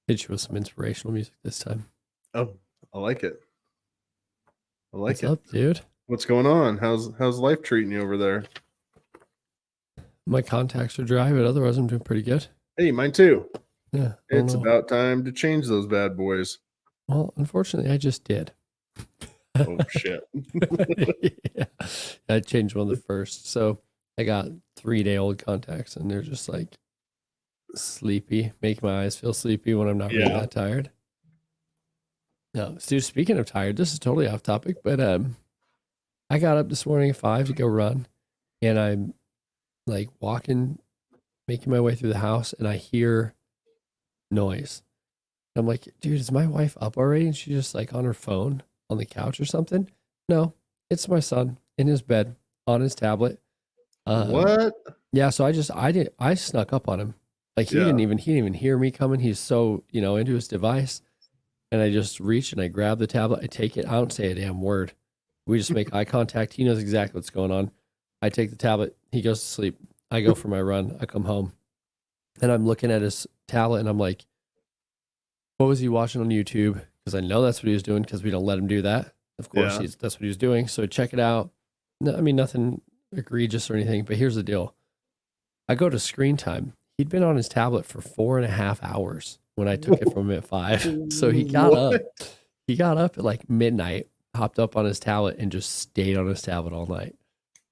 Hit you with some inspirational music this time. Oh, I like it. I like What's it. up, dude? What's going on? How's life treating you over there? My contacts are dry, but otherwise I'm doing pretty good. Hey, mine too. Yeah, I don't It's know. about time to change those bad boys. Well, unfortunately, I just did. Oh shit. Yeah, I changed one of the first. So I got 3-day-old contacts, and they're just like sleepy, make my eyes feel sleepy when I'm not really Yeah. that tired. No, dude, speaking of tired, this is totally off topic, but I got up this morning at 5 to go run, and I'm like walking, making my way through the house, and I hear noise. I'm like, dude, is my wife up already? And she's just like on her phone on the couch or something. No, it's my son in his bed on his tablet. What? Yeah, so I snuck up on him. Like Yeah. he didn't even hear me coming. He's so, into his device. And I just reach and I grab the tablet. I take it. I don't say a damn word. We just make eye contact. He knows exactly what's going on. I take the tablet. He goes to sleep. I go for my run. I come home and I'm looking at his tablet and I'm like, what was he watching on YouTube? Because I know that's what he was doing because we don't let him do that. Of course, Yeah. that's what he was doing. So check it out. No, I mean, nothing egregious or anything, but here's the deal. I go to screen time. He'd been on his tablet for 4.5 hours when I took it from him at 5. So he got What? up. He got up at like midnight, hopped up on his tablet, and just stayed on his tablet all night.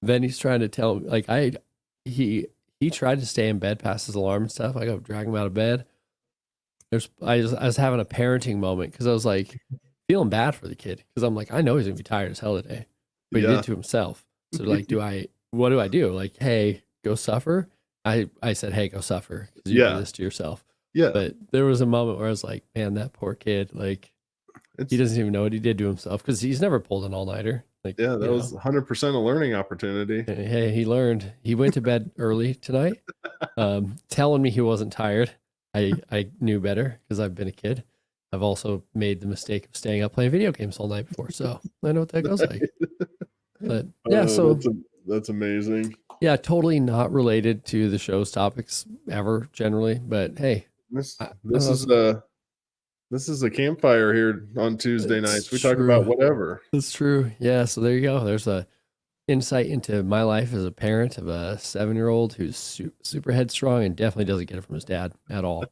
Then he's trying to tell me, like, he tried to stay in bed past his alarm and stuff. I go drag him out of bed. I was having a parenting moment because I was like feeling bad for the kid because I'm like, I know he's gonna be tired as hell today, but he did Yeah. it to himself. So like, what do I do? Like, hey, go suffer. I said, hey, go suffer because you Yeah. do this to yourself. Yeah. But there was a moment where I was like, man, that poor kid, like he It's doesn't even know what he did to himself because he's never pulled an all-nighter. Like, yeah, that was 100% a learning opportunity. hey, he learned. He went to bed early tonight, telling me he wasn't tired. I knew better because I've been a kid. I've also made the mistake of staying up playing video games all night before, so I know what that goes like. But yeah, so That's amazing. yeah, totally not related to the show's topics ever generally, but hey, This I this don't is know. a campfire here on Tuesday It's nights. We talk about true. whatever. It's true. Yeah, so there you go. There's a insight into my life as a parent of a 7-year-old who's super headstrong and definitely doesn't get it from his dad at all.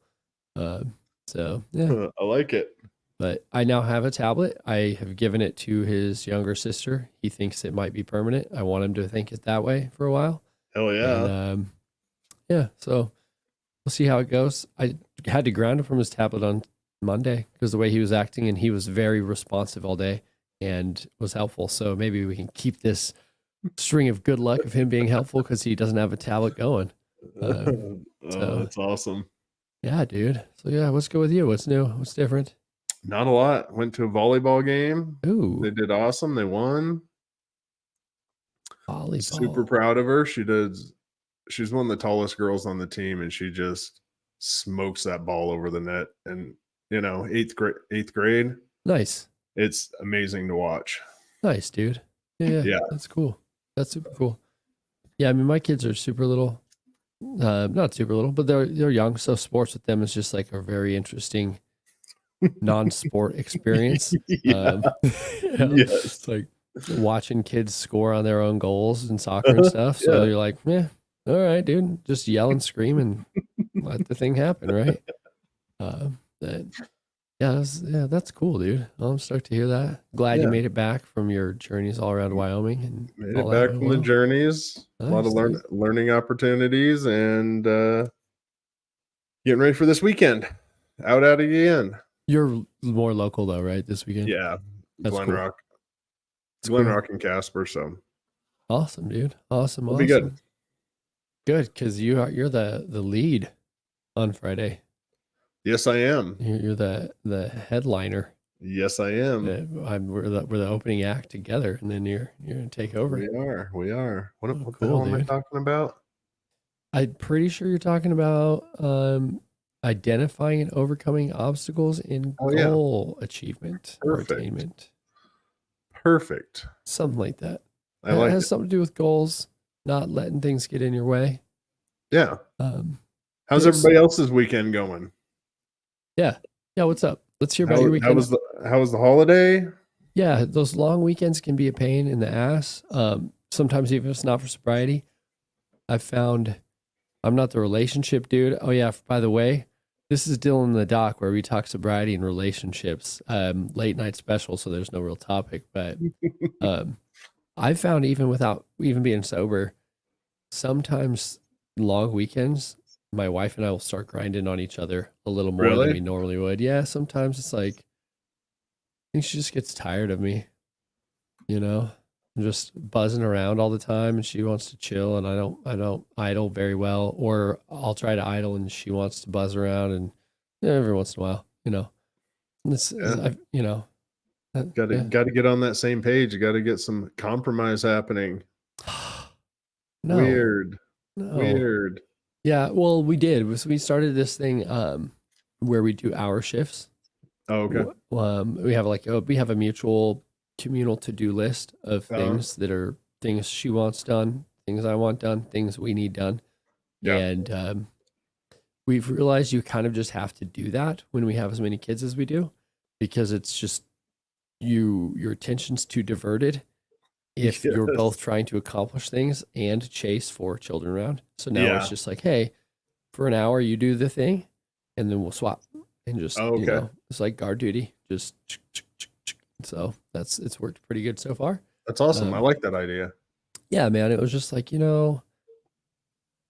Uh, so yeah, I like it. but I now have a tablet. I have given it to his younger sister. He thinks it might be permanent. I want him to think it that way for a while. Hell And yeah. yeah, so we'll see how it goes. I had to ground him from his tablet on Monday because the way he was acting, and he was very responsive all day and was helpful. So maybe we can keep this string of good luck of him being helpful because he doesn't have a tablet going. Oh, So that's awesome. yeah, dude. So yeah, what's good with you? What's new? What's different? Not a lot. Went to a volleyball game. Ooh, They did awesome. They won. Super volleyball. proud of her. She's one of the tallest girls on the team, and she just smokes that ball over the net. And eighth grade, Nice. it's amazing to watch. Nice, dude. Yeah, Yeah. that's cool. That's super cool. Yeah, I mean, my kids are super little. Not super little, but they're young. So sports with them is just like a very interesting non-sport experience. Yeah. Yes. It's like watching kids score on their own goals in soccer and stuff. So Yeah. you're like, yeah, all right, dude, just yell and scream and let the thing happen, right? That, yeah, that's cool, dude. I'm stoked to hear that. Glad you Yeah. made it back from your journeys all around Wyoming and Made all it that back went from the well. journeys. A lot of Nice, dude. learning opportunities, and getting ready for this weekend. Out at it again. You're more local though, right? This weekend. Yeah. That's Glen cool. Rock. It's Glen cool. Rock and Casper. So Awesome, dude. Awesome, it'll be good. awesome. Good, because you're the lead on Friday. Yes, I am. You're the headliner. Yes, I am. We're the opening act together, and then you're gonna take over. We are. We are. What Oh, the cool, hell am I dude. talking about? I'm pretty sure you're talking about identifying and overcoming obstacles in Oh yeah. goal achievement or Perfect. attainment. Perfect. Something like that. I It like has it. something to do with goals, not letting things get in your way. Yeah. Um, How's it's- everybody else's weekend going? yeah, Yeah, what's up? Let's hear about your How weekend. was the holiday? Yeah, those long weekends can be a pain in the ass. Sometimes even if it's not for sobriety. I found I'm not the relationship dude. Oh yeah, by the way, this is Dylan in the Doc where we talk sobriety and relationships. Late night special, so there's no real topic. But um, I found even without even being sober, sometimes long weekends, my wife and I will start grinding on each other a little more than Really? we normally would. Yeah, sometimes it's like I think she just gets tired of me, you know. I'm just buzzing around all the time and she wants to chill and I don't idle very well, or I'll try to idle and she wants to buzz around, and every once in a while, this is, Yeah. Got to yeah. got to get on that same page. You got to get some compromise happening. No, Weird. no. Weird. Yeah, well, we did. We started this thing where we do hour shifts. Oh, okay. We have we have a mutual communal to-do list of Uh, things that are things she wants done, things I want done, things we need done. yeah. And we've realized you kind of just have to do that when we have as many kids as we do, because it's just your attention's too diverted if you're both Yes. trying to accomplish things and chase 4 children around. So now it's Yeah. just like, hey, for an hour you do the thing and then we'll swap and just, Oh, okay. it's like guard duty. Just so it's worked pretty good so far. That's awesome. I like that idea. Yeah, man, it was just like,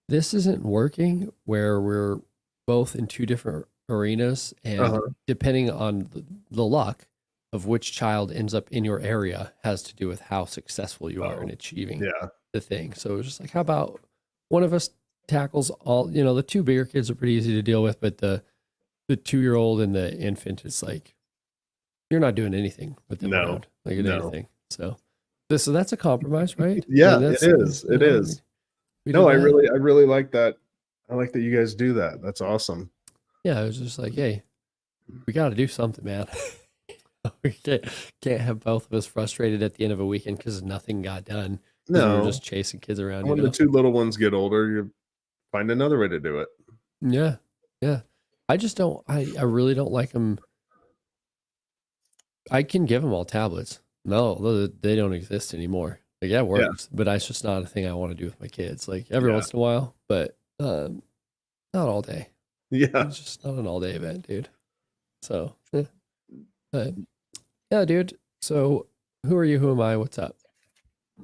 this isn't working where we're both in 2 different arenas, and Uh-huh. depending on the luck of which child ends up in your area has to do with how successful you are in Oh, achieving yeah. the thing. So it was just like, how about one of us tackles all, the 2 bigger kids are pretty easy to deal with, but the 2-year-old and the infant is like, you're not doing anything with them No. around, like No. anything. So that's a compromise, right? Yeah, That's, it is. It is. we No, did I that. really like that. I like that you guys do that. That's awesome. Yeah, it was just like, hey, we got to do something, man. We can't have both of us frustrated at the end of a weekend because nothing got done because we were No. just chasing kids around, When the 2 little ones get older, you find another way to do it. Yeah, yeah. I just don't. I really don't like them. I can give them all tablets. No, they don't exist anymore. Like that Yeah. works, but that's just not a thing I want to do with my kids. Like every Yeah. once in a while, but not all day. Yeah. It's just not an all day event, dude. So, but yeah, dude. So, who are you? Who am I? What's up?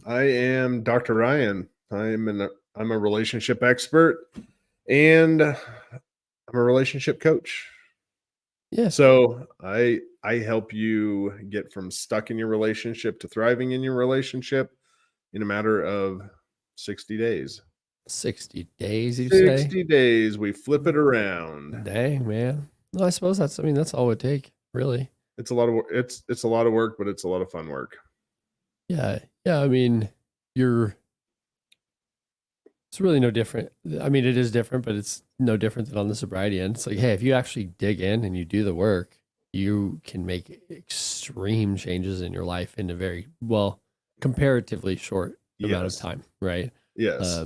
I am Dr. Ryan. I'm a relationship expert and I'm a relationship coach. Yeah, So I help you get from stuck in your relationship to thriving in your relationship in a matter of 60 days. 60 days, you say? 60 days, we flip it around. Dang, man. Well, I suppose that's all it would take, really. It's a lot of work. It's a lot of work, but it's a lot of fun work. Yeah. Yeah. I mean, it's really no different. I mean, it is different, but it's no different than on the sobriety end. It's like, hey, if you actually dig in and you do the work, you can make extreme changes in your life in a very, well, comparatively short amount of Yes. time, right? Yes.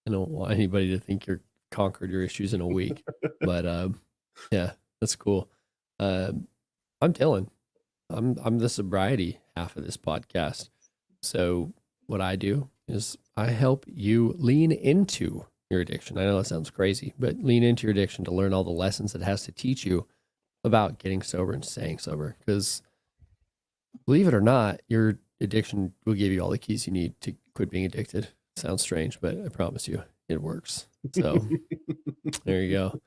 I don't want anybody to think you're conquered your issues in a week, but yeah, that's cool. I'm Dylan. I'm the sobriety half of this podcast. So what I do is I help you lean into your addiction. I know that sounds crazy, but lean into your addiction to learn all the lessons it has to teach you about getting sober and staying sober. Because believe it or not, your addiction will give you all the keys you need to quit being addicted. Sounds strange, but I promise you it works. So there you go.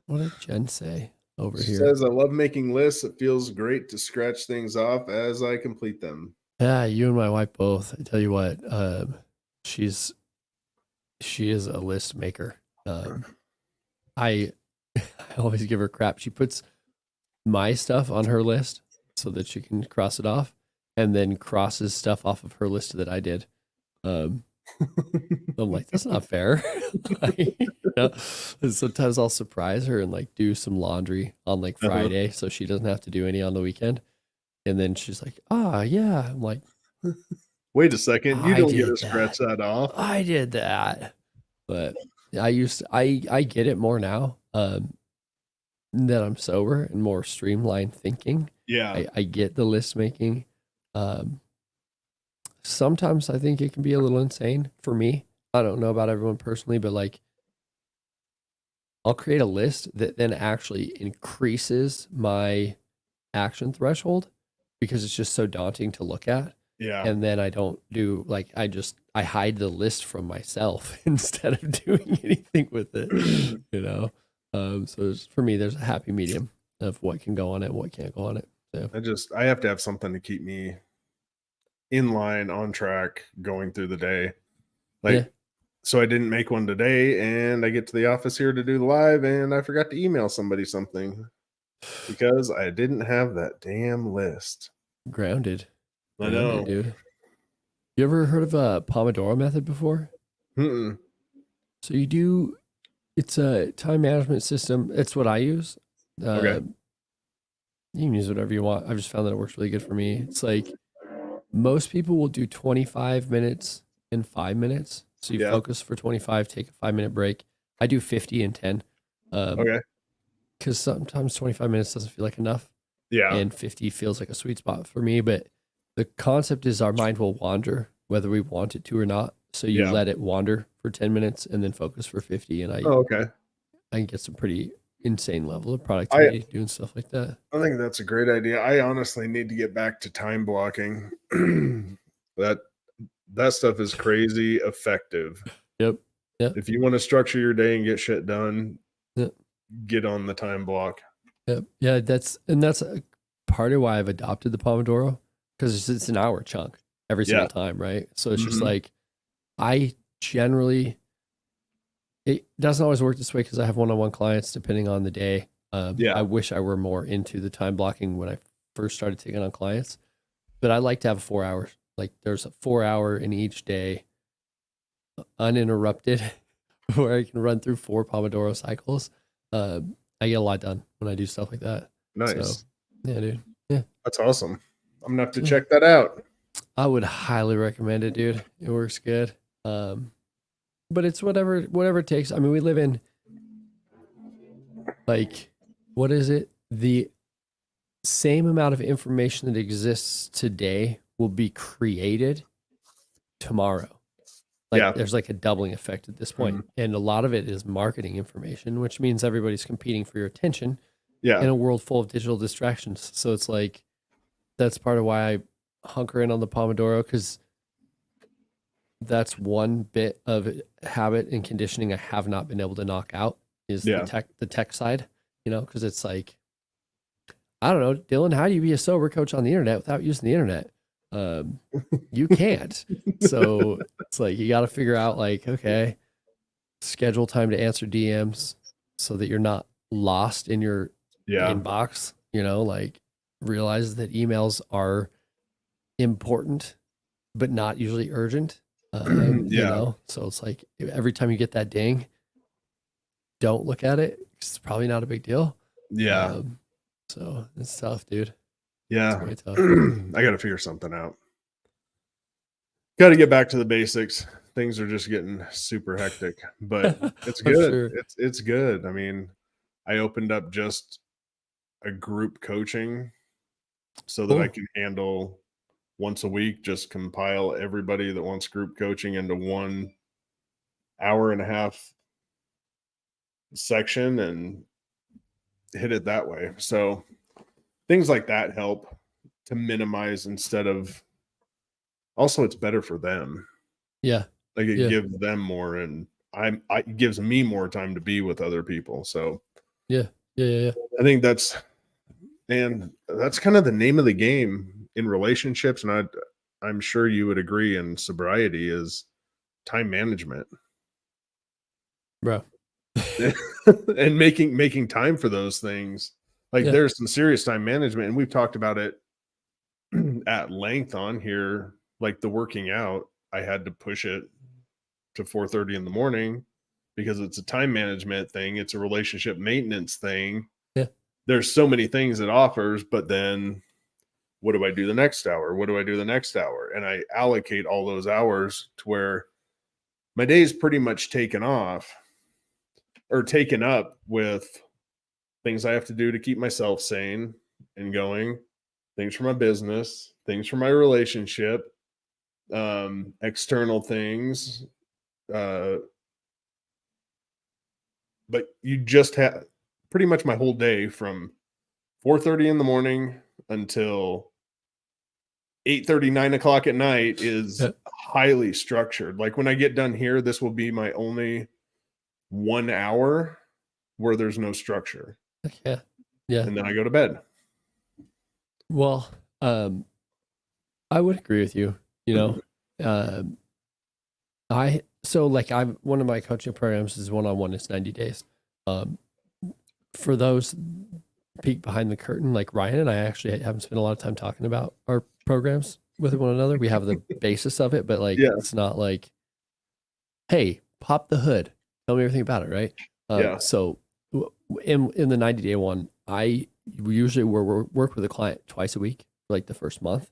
What did Jen say over She here? says, I love making lists. It feels great to scratch things off as I complete them. Yeah, you and my wife both. I tell you what, she's she is a list maker. I I always give her crap. She puts my stuff on her list so that she can cross it off, and then crosses stuff off of her list that I did. I'm like, that's not fair. And sometimes I'll surprise her and like do some laundry on like Friday so she doesn't have to do any on the weekend. And then she's like, yeah. I'm like, Wait a second. You I don't get did to scratch that off. I did that. But I get it more now. that I'm sober and more streamlined thinking. Yeah. I get the list making. Um, Sometimes I think it can be a little insane for me. I don't know about everyone personally, but like I'll create a list that then actually increases my action threshold because it's just so daunting to look at. Yeah. And then I don't do like I hide the list from myself instead of doing anything with it, you know. So for me, there's a happy medium of what can go on it, and what can't go on it. So I have to have something to keep me in line, on track, going through the day. Like, yeah, so I didn't make one today, and I get to the office here to do the live, and I forgot to email somebody something because I didn't have that damn list. grounded, I know. dude. You ever heard of a Pomodoro method before? Mm-mm. So it's a time management system. It's what I use. Okay. You can use whatever you want. I've just found that it works really good for me. It's like most people will do 25 minutes and 5 minutes. So you Yeah. focus for 25, take a 5 minute break. I do 50 and 10. Okay. Because sometimes 25 minutes doesn't feel like enough Yeah. and 50 feels like a sweet spot for me. But the concept is our mind will wander whether we want it to or not. So you Yeah. let it wander for 10 minutes and then focus for 50. And Oh, okay. I can get some pretty insane level of I productivity doing stuff like that. I think that's a great idea. I honestly need to get back to time blocking. that that stuff is crazy effective. Yep. Yep. If you want to structure your day and get shit done, Yep. get on the time block. Yep. Yeah. That's a part of why I've adopted the Pomodoro because it's an hour chunk every single Yeah. time. Right. So it's just Mhm. like, I generally, it doesn't always work this way because I have one-on-one clients depending on the day. Yeah. I wish I were more into the time blocking when I first started taking on clients, but I like to have 4 hours. Like there's a 4 hour in each day, uninterrupted, where I can run through 4 Pomodoro cycles. I get a lot done when I do stuff like that. So Nice. yeah, dude. Yeah, That's awesome. I'm gonna have to Yeah. check that out. I would highly recommend it, dude. It works good. But it's whatever it takes. I mean, we live in like what is it? The same amount of information that exists today will be created tomorrow. Like Yeah. there's like a doubling effect at this point. Mhm. And a lot of it is marketing information, which means everybody's competing for your attention Yeah. in a world full of digital distractions. So it's like that's part of why I hunker in on the Pomodoro because that's one bit of habit and conditioning I have not been able to knock out is Yeah. the tech side, because it's like, I don't know, Dylan, how do you be a sober coach on the internet without using the internet? You can't. So it's like, you got to figure out like, okay, schedule time to answer DMs so that you're not lost in your Yeah. inbox, like realize that emails are important, but not usually urgent. Yeah. So it's like every time you get that ding, don't look at it. It's probably not a big deal. Yeah. So it's tough, dude. Yeah. It's way tough. I got to figure something out. Got to get back to the basics. Things are just getting super hectic, but it's I'm good. sure. It's good. I mean, I opened up just a group coaching so that I Cool. can handle once a week, just compile everybody that wants group coaching into 1.5 hour section and hit it that way. So things like that help to minimize instead of also it's better for them. Yeah. Like it Yeah. gives them more and it gives me more time to be with other people. So Yeah. Yeah. I think that's kind of the name of the game in relationships. And I'm sure you would agree in sobriety is time management. Bro. And making time for those things. Like Yeah. there's some serious time management, and we've talked about it at length on here. Like the working out, I had to push it to 4:30 in the morning because it's a time management thing. It's a relationship maintenance thing. Yeah. There's so many things it offers, but then what do I do the next hour? What do I do the next hour? And I allocate all those hours to where my day is pretty much taken off or taken up with things I have to do to keep myself sane and going, things for my business, things for my relationship, external things. Uh, but you just have pretty much my whole day from 4:30 in the morning until 8:30, 9 o'clock at night is Yeah. highly structured. Like when I get done here, this will be my only 1 hour where there's no structure. Yeah. Yeah. And then I go to bed. Well, I would agree with you. You know, um, I'm one of my coaching programs is one-on-one. It's 90 days. Um, for those peek behind the curtain, like Ryan and I actually haven't spent a lot of time talking about our programs with one another. We have the basis of it, but like Yeah. it's not like, hey, pop the hood, tell me everything about it, right? Yeah. So in the 90-day one, we usually work with a client twice a week, for like the first month,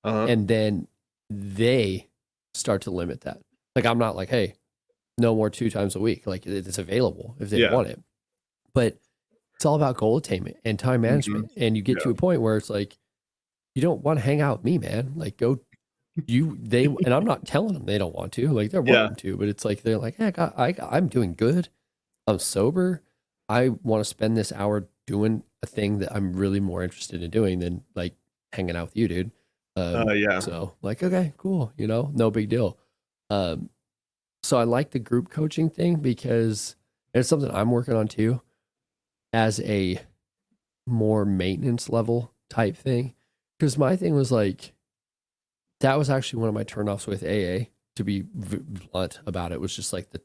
and then they start to limit that. Like I'm not like, hey, no more 2 times a week. Like it's available if they Yeah. want it, but it's all about goal attainment and time management. And you get to a point where it's like, you don't want to hang out with me, man. Like and I'm not telling them they don't want to, like they're wanting to, but it's like, they're like, heck, I'm doing good. I'm sober. I want to spend this hour doing a thing that I'm really more interested in doing than like hanging out with you, dude. Yeah. So like, okay, cool. No big deal. So I like the group coaching thing because it's something I'm working on too, as a more maintenance level type thing. Because my thing was like, that was actually one of my turnoffs with AA, to be blunt about it, was just like the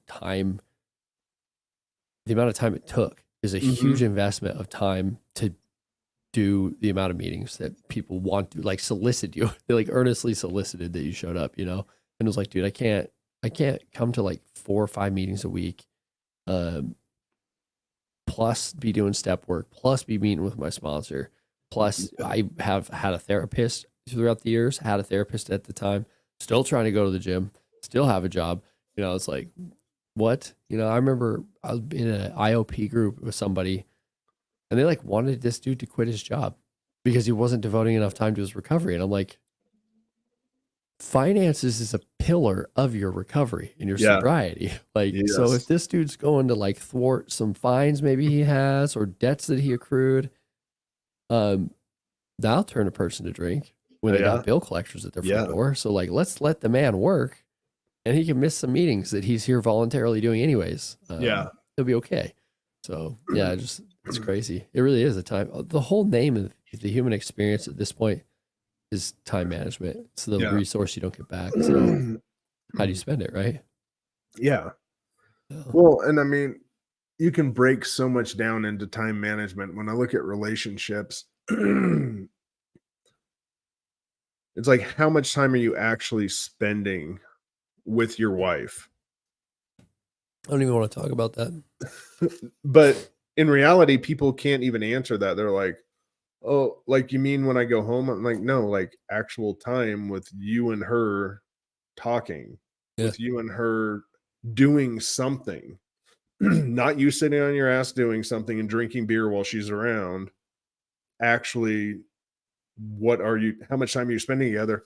amount of time it took is a huge investment of time to do the amount of meetings that people want to like solicit you. They like earnestly solicited that you showed up, and it was like, dude, I can't come to like 4 or 5 meetings a week, plus be doing step work, plus be meeting with my sponsor, plus I have had a therapist throughout the years, had a therapist at the time, still trying to go to the gym, still have a job. It's like, what? I remember I was in an IOP group with somebody, and they like wanted this dude to quit his job because he wasn't devoting enough time to his recovery. And I'm like, finances is a pillar of your recovery and your sobriety. Like, so if this dude's going to like thwart some fines maybe he has, or debts that he accrued, that'll turn a person to drink when they got bill collectors at their front door. So like, let's let the man work, and he can miss some meetings that he's here voluntarily doing anyways. He'll be okay. So yeah, it's crazy. It really is a time. The whole name of the human experience at this point is time management. It's the resource you don't get back. So how do you spend it, right? Yeah. Well, and I mean, you can break so much down into time management. When I look at relationships, it's like, how much time are you actually spending with your wife? I don't even want to talk about that. But in reality, people can't even answer that. They're like, oh, like, you mean when I go home? I'm like, no, like actual time with you and her talking, with you and her doing something, not you sitting on your ass doing something and drinking beer while she's around. Actually, how much time are you spending together?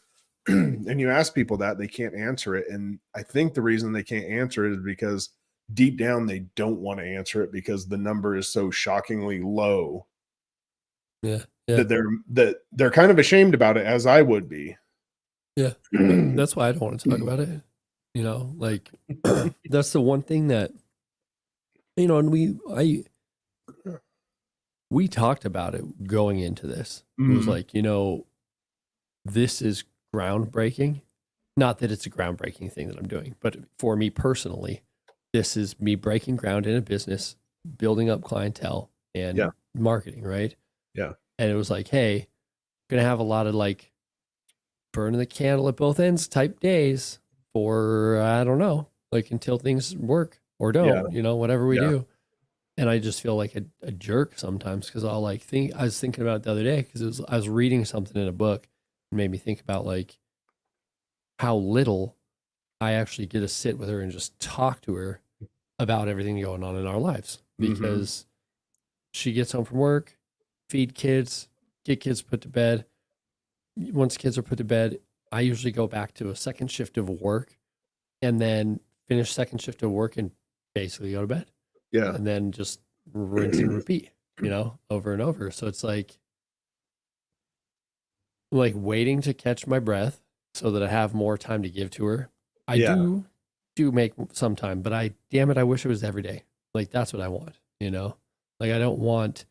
And you ask people that, they can't answer it. And I think the reason they can't answer it is because deep down they don't want to answer it, because the number is so shockingly low. That they're kind of ashamed about it, as I would be. Yeah. That's why I don't want to talk about it. Like that's the one thing that, and we talked about it going into this. It was like, this is groundbreaking. Not that it's a groundbreaking thing that I'm doing, but for me personally, this is me breaking ground in a business, building up clientele and marketing, right? Yeah. And it was like, hey, gonna have a lot of like burning the candle at both ends type days for, I don't know, like until things work or don't, whatever we do. And I just feel like a jerk sometimes, because I'll like I was thinking about it the other day because I was reading something in a book and made me think about like how little I actually get to sit with her and just talk to her about everything going on in our lives. Because she gets home from work, feed kids, get kids put to bed. Once kids are put to bed, I usually go back to a second shift of work and then finish second shift of work and basically go to bed. Yeah. And then just rinse and repeat, over and over. So it's like waiting to catch my breath so that I have more time to give to her. I do make some time, but I wish it was every day. Like that's what I want, Like I don't want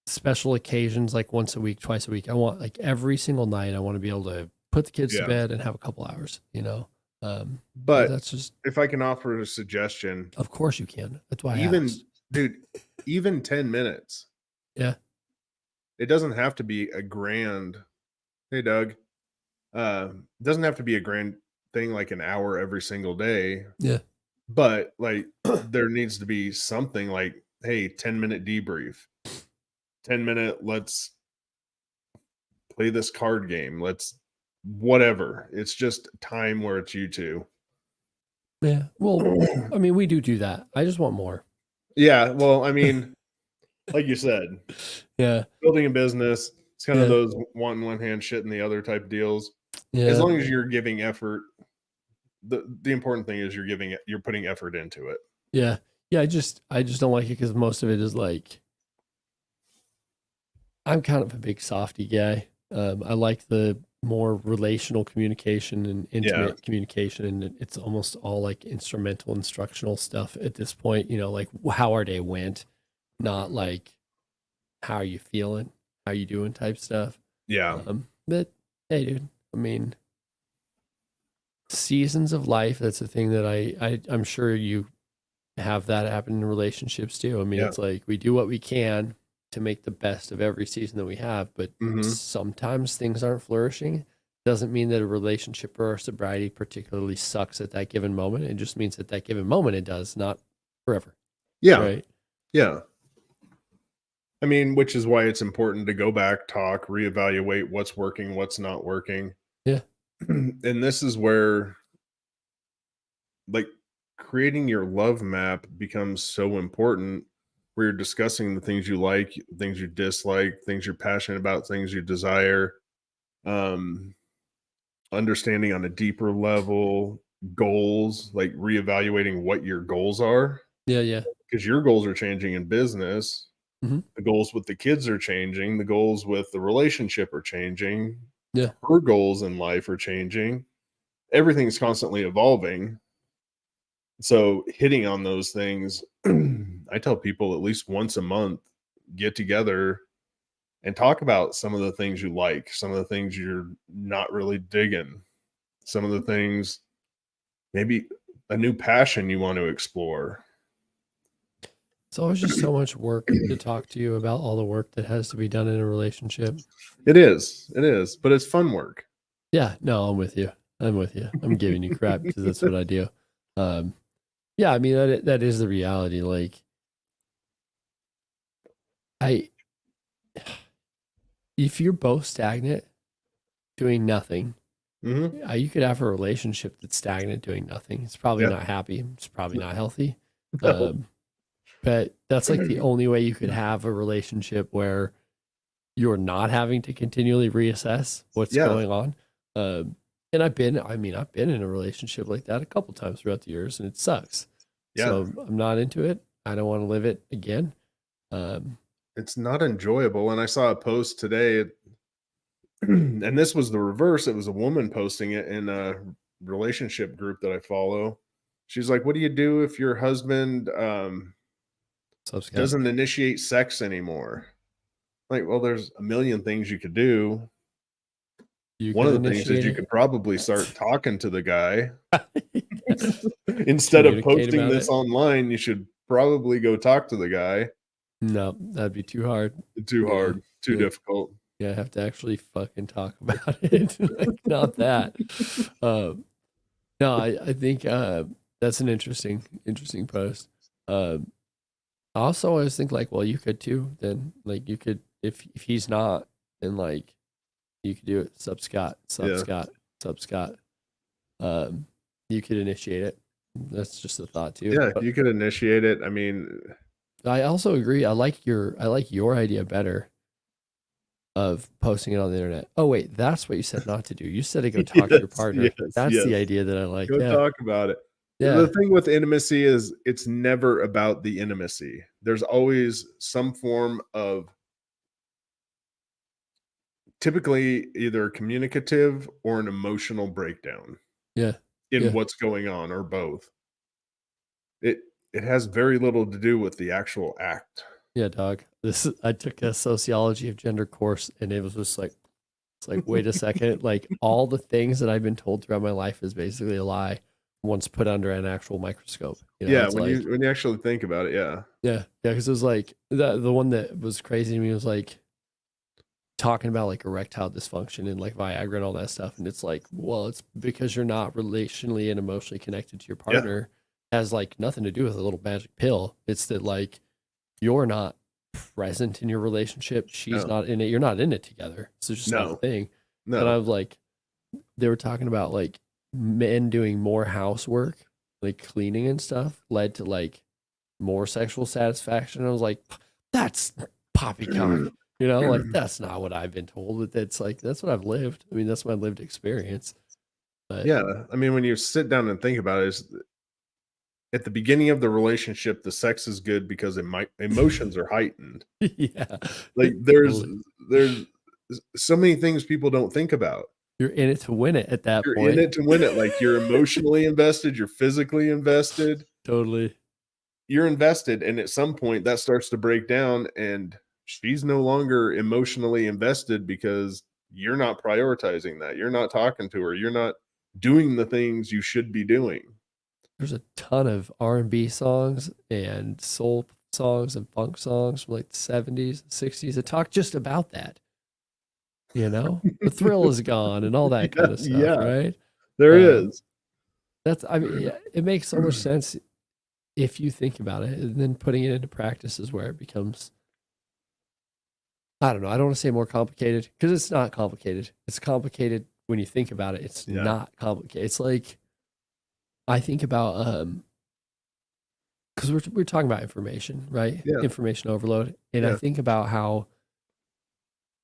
special occasions like once a week, twice a week. I want like every single night I want to be able to put the kids to bed and have a couple hours, But that's just, if I can offer a suggestion, of course you can. That's why I asked. even 10 minutes. Yeah. It doesn't have to be a grand. Hey, Doug. It doesn't have to be a grand thing like an hour every single day. Yeah. But like there needs to be something like, hey, 10-minute debrief. 10-minute, let's play this card game. Let's whatever. It's just time where it's you two. Yeah. Well, I mean, we do that. I just want more. Yeah. Well, I mean, like you said, Yeah. building a business, it's kind of those one hand, shit in the other type deals. Yeah. As long as you're giving effort, the important thing is you're putting effort into it. Yeah. Yeah. I just don't like it because most of it is like, I'm kind of a big softy guy. I like the more relational communication and intimate communication, and it's almost all like instrumental, instructional stuff at this point. Like how our day went, not like how are you feeling, how you doing type stuff. Yeah. But hey, dude, I mean, seasons of life. That's a thing that I'm sure you have that happen in relationships too. I mean, it's like we do what we can to make the best of every season that we have, but sometimes things aren't flourishing. Doesn't mean that a relationship or a sobriety particularly sucks at that given moment. It just means at that given moment it does, not forever. Yeah. Right. Yeah. I mean, which is why it's important to go back, talk, reevaluate what's working, what's not working. Yeah. And this is where like creating your love map becomes so important, where you're discussing the things you like, things you dislike, things you're passionate about, things you desire, understanding on a deeper level, goals, like reevaluating what your goals are. Yeah. Yeah. Because your goals are changing in business. Mhm. The goals with the kids are changing. The goals with the relationship are changing. Yeah. Her goals in life are changing. Everything's constantly evolving. So hitting on those things, I tell people at least once a month, get together and talk about some of the things you like, some of the things you're not really digging, some of the things, maybe a new passion you want to explore. It's always just so much work to talk to you about all the work that has to be done in a relationship. It is, but it's fun work. Yeah, no, I'm with you. I'm giving you crap because that's what I do. Yeah, I mean that is the reality. Like, if you're both stagnant, doing nothing, you could have a relationship that's stagnant, doing nothing. It's probably not happy. It's probably not healthy. But that's like the only way you could have a relationship where you're not having to continually reassess what's going on. And I've been in a relationship like that a couple times throughout the years, and it sucks. Yeah. So I'm not into it. I don't want to live it again. It's not enjoyable. And I saw a post today, and this was the reverse. It was a woman posting it in a relationship group that I follow. She's like, what do you do if your husband doesn't initiate sex anymore? Like, well, there's a million things you could do. One of the things is you could probably start talking to the guy. Instead of posting this online, you should probably go talk to the guy. No, that'd be too hard. Too difficult. Yeah, I have to actually fucking talk about it. Like, not that. No, I think that's an interesting post. I also always think like, well, you could too. Then like you could if he's not, then like you could do it. Sub Scott. You could initiate it. That's just a thought too. Yeah, you could initiate it. I mean, I also agree. I like your idea better of posting it on the internet. Oh wait, that's what you said not to do. You said to go talk to your partner. That's the idea that I like. Go Yeah. talk about it. Yeah. The thing with intimacy is it's never about the intimacy. There's always some form of typically either communicative or an emotional breakdown Yeah. in Yeah. what's going on, or both. It has very little to do with the actual act. Yeah, dog. I took a sociology of gender course and it was just like, it's like, wait a second, like all the things that I've been told throughout my life is basically a lie once put under an actual microscope. You know, Yeah, it's when like, you actually think about it, yeah. yeah, because it was like the one that was crazy to me was like talking about like erectile dysfunction and like Viagra and all that stuff. And it's like, well, it's because you're not relationally and emotionally connected to your Yeah. partner. Has like nothing to do with a little magic pill. It's that like you're not present in your relationship. She's No. not in it. You're not in it together. So it's just not No. a thing. And I No. was like, they were talking about like men doing more housework, like cleaning and stuff, led to like more sexual satisfaction. I was like, that's poppycock. You know, like that's not what I've been told. But that's like that's what I've lived. I mean, that's my lived experience. But Yeah, I mean, when you sit down and think about it, it's at the beginning of the relationship, the sex is good because emotions are heightened. yeah, Like there's Totally. there's so many things people don't think about. You're in it to win it at that You're point. in it to win it. Like you're emotionally invested, you're physically invested, Totally. you're invested, and at some point that starts to break down, and she's no longer emotionally invested because you're not prioritizing that. You're not talking to her. You're not doing the things you should be doing. There's a ton of R&B songs and soul songs and funk songs from like the 70s and 60s that talk just about that. You know, the thrill is gone and all that kind of stuff, Yeah, right? there Um, is. I mean, yeah, it makes so much sense if you think about it, and then putting it into practice is where it becomes, I don't know, I don't want to say more complicated because it's not complicated. It's complicated when you think about it. It's Yeah. not complicated. It's like, I think about, because we're talking about information, right? Yeah. Information overload. And I Yeah. think about how,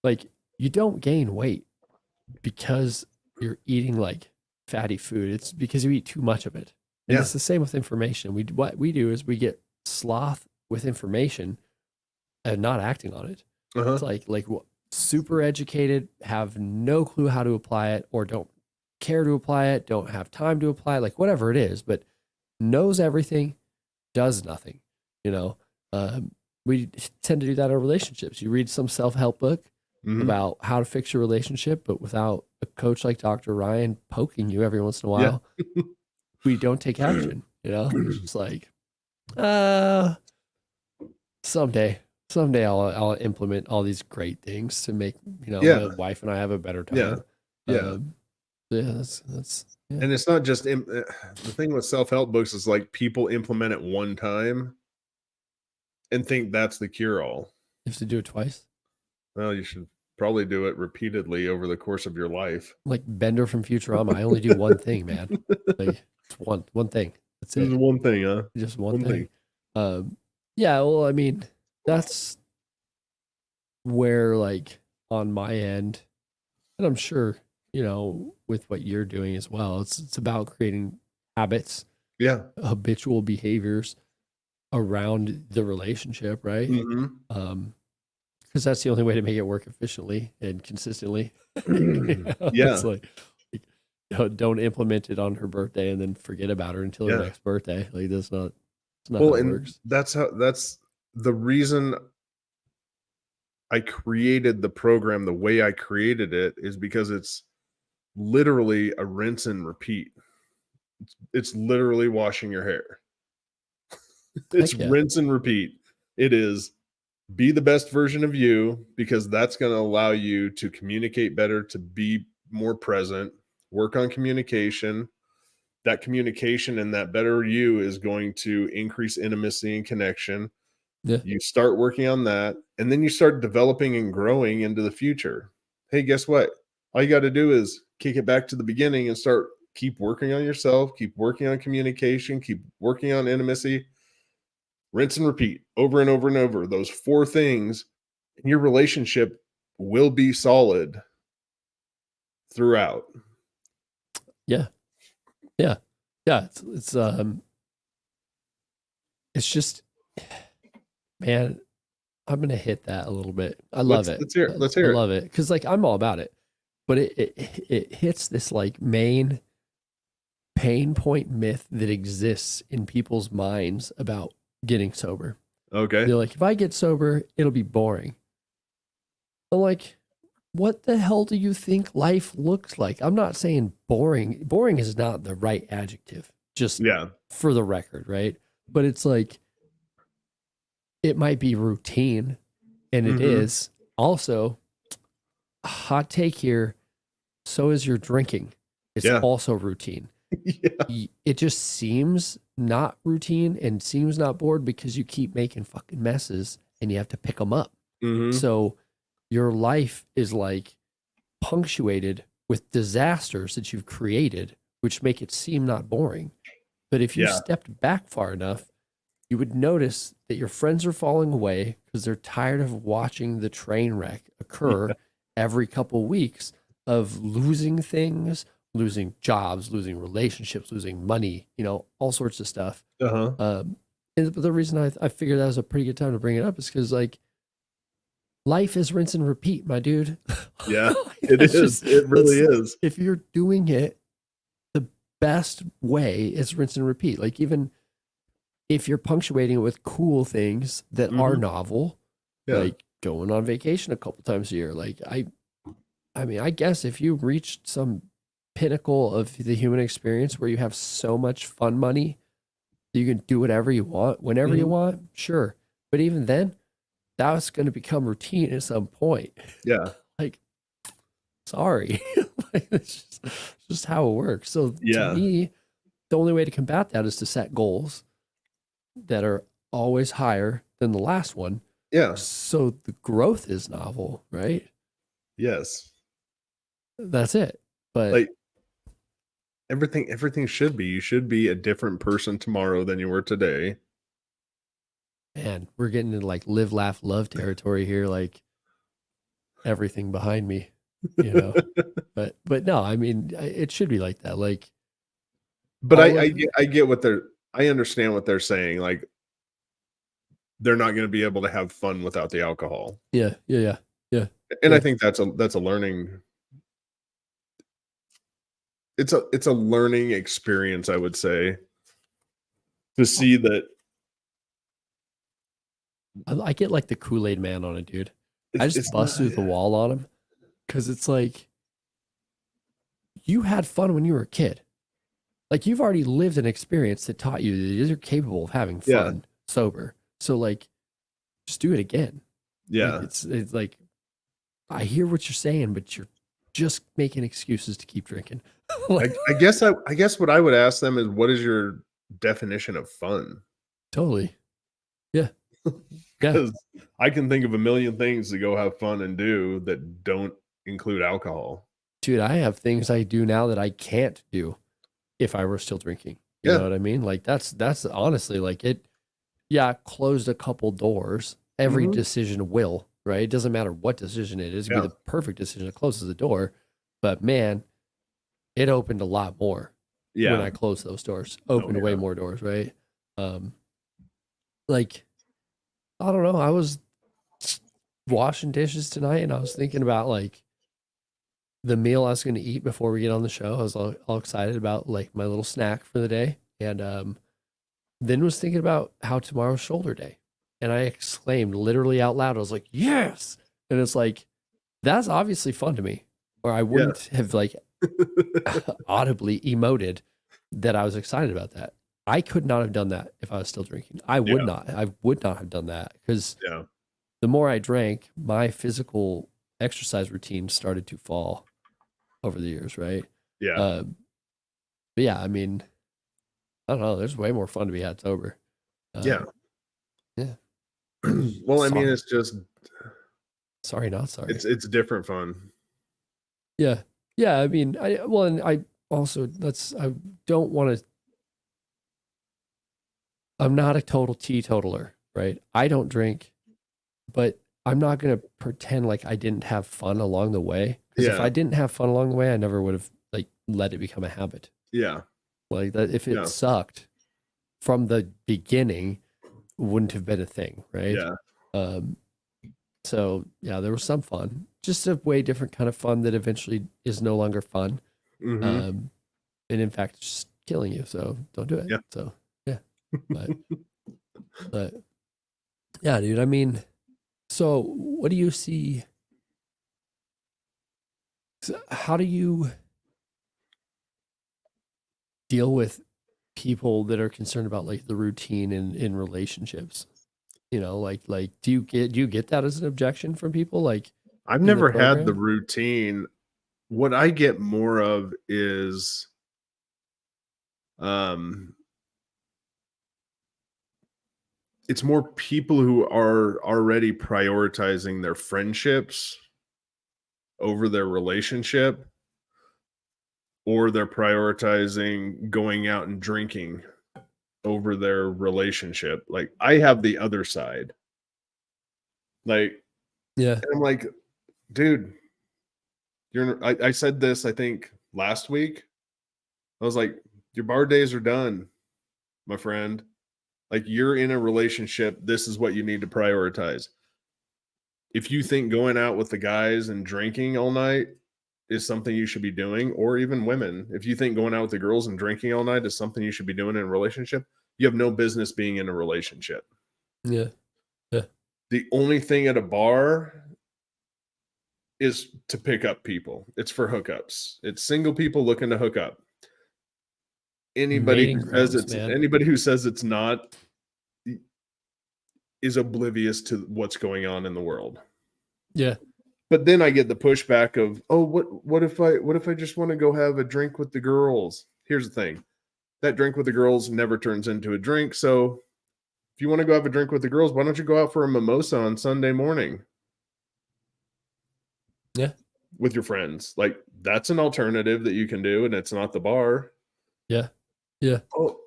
like, you don't gain weight because you're eating like fatty food. It's because you eat too much of it. And Yeah. it's the same with information. What we do is we get sloth with information and not acting on it. Uh-huh. It's like super educated, have no clue how to apply it, or don't care to apply it, don't have time to apply it, like whatever it is, but knows everything, does nothing. You know, we tend to do that in relationships. You read some self-help book Mhm. about how to fix your relationship, but without a coach like Dr. Ryan poking you every once in a Yeah. while, we don't take action. You know, it's just like, someday I'll implement all these great things to make, you know, Yeah. my wife and I have a better time. Yeah. Yeah. Yeah, that's yeah. And it's not just the thing with self-help books is like people implement it one time and think that's the cure-all. You have to do it twice. Well, you should probably do it repeatedly over the course of your life. Like Bender from Futurama. I only do one thing, man. Like it's one thing. That's This is it. one thing, huh? Just one one thing. thing. Yeah, well, I mean, that's where like on my end, and I'm sure, you know, with what you're doing as well, it's about creating habits, Yeah. habitual behaviors around the relationship, right? Mhm. Because that's the only way to make it work efficiently and consistently. You know, Yeah. it's like don't implement it on her birthday and then forget about her until her Yeah. next birthday. Like that's not, it's not Well, how it and works. that's the reason I created the program the way I created it is because it's literally a rinse and repeat. It's literally washing your hair. It's Heck yeah. rinse and repeat. It is be the best version of you because that's going to allow you to communicate better, to be more present, work on communication. That communication and that better you is going to increase intimacy and connection. Yeah. You start working on that, and then you start developing and growing into the future. Hey, guess what? All you got to do is kick it back to the beginning and keep working on yourself, keep working on communication, keep working on intimacy. rinse and repeat over and over and over. Those 4 things, and your relationship will be solid throughout. Yeah. Yeah. Yeah. It's just, man, I'm going to hit that a little bit. I love it. Let's hear it. Let's I hear it. love it. Cause like I'm all about it, but it hits this like main pain point myth that exists in people's minds about getting sober. Okay. They're like, if I get sober, it'll be boring. I'm like, what the hell do you think life looks like? I'm not saying boring. Boring is not the right adjective, just Yeah. for the record, right? But it's like, it might be routine, and it Mhm. is. Also, hot take here, so is your drinking. It's Yeah. also routine. Yeah. It just seems not routine and seems not bored because you keep making fucking messes and you have to pick them up. Mhm. So your life is like punctuated with disasters that you've created, which make it seem not boring. But if you Yeah. stepped back far enough, you would notice that your friends are falling away because they're tired of watching the train wreck occur every couple weeks of losing things, losing jobs, losing relationships, losing money, all sorts of stuff. Uh-huh. And the reason I figured that was a pretty good time to bring it up is because like life is rinse and repeat, my dude. Yeah. It is. It really is. If you're doing it the best way, is rinse and repeat. Like even if you're punctuating it with cool things that are Mhm. novel, Yeah. like going on vacation a couple times a year, like I mean, I guess if you reached some pinnacle of the human experience where you have so much fun money, you can do whatever you want, whenever you Mhm. want, sure. But even then, that's going to become routine at some point. Yeah. Like, sorry, like, it's just how it works. So to Yeah. me, the only way to combat that is to set goals that are always higher than the last one. Yeah. So the growth is novel, right? Yes. That's it. But Like everything should be. You should be a different person tomorrow than you were today. man, we're getting into like live, laugh, love territory here. Like everything behind me, you know. But no, I mean, it should be like that. Like But all of I get what I understand what they're saying. Like they're not going to be able to have fun without the alcohol. yeah, yeah, yeah, yeah, And I yeah. think that's a learning it's a learning experience, I would say, to see that I get like the Kool-Aid man on it, dude. I just it's not bust through the wall on him because it's like you had fun when you were a kid. Like you've already lived an experience that taught you that you're capable of having yeah, fun sober. So like, just do it again. Like yeah. it's like I hear what you're saying, but you're just making excuses to keep drinking. Like, I guess what I would ask them is what is your definition of fun? totally. Yeah. Yeah. Because I can think of a million things to go have fun and do that don't include alcohol. Dude, I have things I do now that I can't do if I were still drinking. You know Yeah. what I mean? Like that's honestly like it, yeah, it closed a couple doors. Every Mhm. decision will, right? It doesn't matter what decision it is. It could be Yeah. the perfect decision that closes the door. But man, it opened a lot more when Yeah. I closed those doors. Oh, Opened way yeah. more doors, right? Um, like I don't know. I was washing dishes tonight and I was thinking about like the meal I was going to eat before we get on the show. I was all excited about like my little snack for the day. And then was thinking about how tomorrow's shoulder day. And I exclaimed literally out loud, I was like, yes. And it's like, that's obviously fun to me. Or I Yeah. wouldn't have like audibly emoted that I was excited about that. I could not have done that if I was still drinking. I would Yeah. not. I would not have done that because Yeah. the more I drank, my physical exercise routine started to fall over the years, right? Yeah. But yeah, I mean, I don't know. There's way more fun to be had sober. Yeah. Yeah. Well, I mean, Sorry. it's just Sorry, not sorry. it's different fun. Yeah. Yeah. I mean, and I also, I don't want to I'm not a total teetotaler, right? I don't drink, but I'm not going to pretend like I didn't have fun along the way. Because if Yeah. I didn't have fun along the way, I never would have like let it become a habit. Yeah. Like that, if it Yeah. sucked from the beginning, wouldn't have been a thing, right? Yeah. Um, so yeah, there was some fun, just a way different kind of fun that eventually is no longer fun. Mm-hmm. And in fact, it's just killing you. So don't do it. Yeah. So yeah, but yeah, dude. I mean, so what do you see? How do you deal with people that are concerned about like the routine in relationships? You know, like do you get that as an objection from people like I've in the never had the program? routine. What I get more of is um it's more people who are already prioritizing their friendships over their relationship, or they're prioritizing going out and drinking over their relationship. Like I have the other side. Like, Yeah, and I'm like, dude, I said this, I think last week. I was like, your bar days are done, my friend. Like you're in a relationship. This is what you need to prioritize. If you think going out with the guys and drinking all night is something you should be doing, or even women, if you think going out with the girls and drinking all night is something you should be doing in a relationship, you have no business being in a relationship. yeah, yeah, The only thing at a bar is to pick up people. It's for hookups. It's single people looking to hook up. mating grounds, man. Anybody who says it's not is oblivious to what's going on in the world. Yeah, But then I get the pushback of, "Oh, what if I just want to go have a drink with the girls?" Here's the thing. That drink with the girls never turns into a drink. So, if you want to go have a drink with the girls, why don't you go out for a mimosa on Sunday morning yeah, with your friends? Like that's an alternative that you can do and it's not the bar. yeah, yeah, Oh,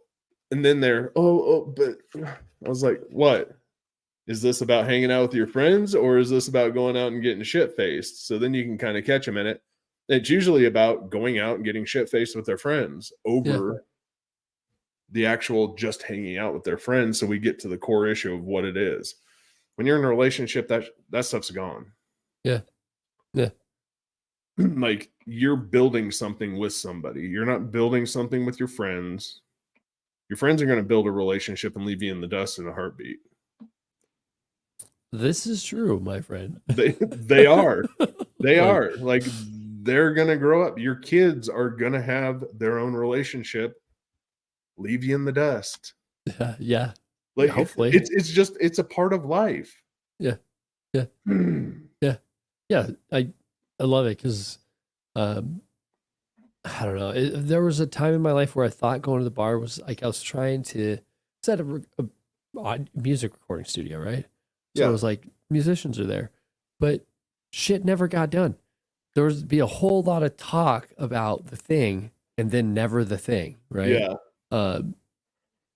and then but I was like, "What? Is this about hanging out with your friends or is this about going out and getting shit faced?" So then you can kind of catch them in it. It's usually about going out and getting shit faced with their friends yeah, over the actual just hanging out with their friends. So we get to the core issue of what it is. When you're in a relationship, that stuff's gone. yeah, yeah, Like you're building something with somebody. You're not building something with your friends. Your friends are going to build a relationship and leave you in the dust in a heartbeat. this is true, my friend. They are. They Like, are. Like they're going to grow up. Your kids are going to have their own relationship, leave you in the dust. yeah, yeah, Like hopefully. it's a part of life. Yeah, yeah, yeah, yeah. I love it because um, I don't know. There was a time in my life where I thought going to the bar was like I was trying to set a odd music recording studio, right? So it Yeah. was like musicians are there, but shit never got done. There would be a whole lot of talk about the thing and then never the thing, right? Yeah. Um,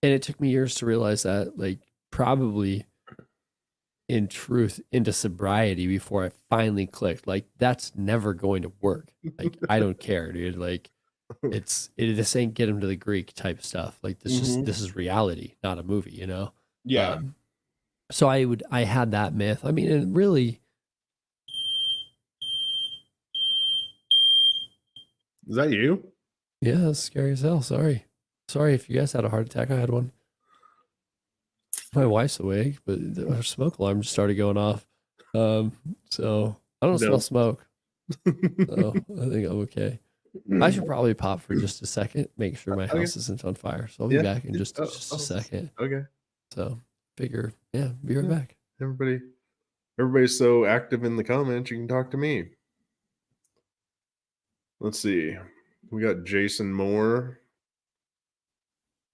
and it took me years to realize that, like, probably in truth, into sobriety before I finally clicked. Like, that's never going to work. Like, I don't care, dude. Like, this ain't get him to the Greek type stuff. Like, Mhm. this is reality, not a movie, you know? Yeah. Um, so I had that myth. I mean, and really, Is that you? yeah, that's scary as hell. Sorry if you guys had a heart attack. I had one. My wife's awake, but her smoke alarm just started going off. Um, so I don't smell No. smoke. So I think I'm okay. I should probably pop for just a second, make sure my Okay. house isn't on fire. So I'll be Yeah. back in just Oh, a second. okay. So figure, yeah, be right Yeah. back. Everybody's so active in the comments, you can talk to me. Let's see. We got Jason Moore.